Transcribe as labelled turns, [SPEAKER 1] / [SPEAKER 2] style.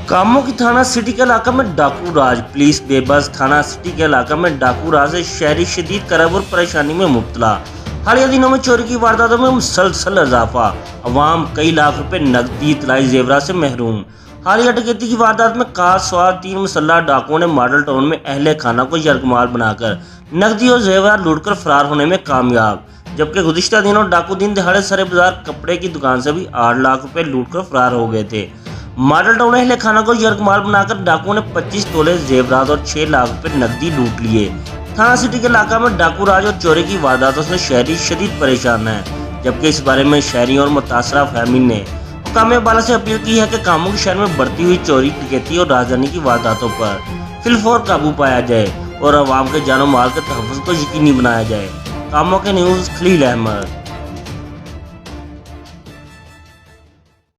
[SPEAKER 1] कामों की थाना सिटी के इलाका में डाकू राज। पुलिस बेबस। थाना सिटी के इलाका में डाकू राज से शहरी शदीद करब और परेशानी में मुब्तला। हालिया दिनों में चोरी की वारदातों में मुसलसल इजाफा। अवाम कई लाख रुपए नकदी इतलाई जेवरात से महरूम। हालिया डकैती की वारदात में कार सवार 3 मुसल्लह डाकुओं ने मॉडल टाउन में अहले खाना को यरगमाल बनाकर नकदी और जेवर लूटकर फरार होने में कामयाब। जबकि गुज़िश्ता दिनों डाकू दिन दिहाड़े सरे बाजार कपड़े की दुकान से भी 8 लाख रुपए लूटकर फरार हो गए थे। मॉडल टाउन अहले खाना को यरगमाल बनाकर डाकुओं ने 25 तोले जेवरात और 6 लाख रुपए नकदी लूट लिए। थाना सिटी के इलाका में डाकू राज और चोरी की वारदातों से शहरी शदीद परेशान हैं। जबकि इस बारे में शहरियों और मुतासरा फैमिली ने हुकाम बाला से अपील की है कि कामों के शहर में बढ़ती हुई चोरी, डकैती और राजधानी की वारदातों पर फिलफौर काबू पाया जाए और अवाम के जानो माल के तहफ़्फ़ुज़ को यकीनी बनाया जाए। कामों के न्यूज़ खलील अहमद।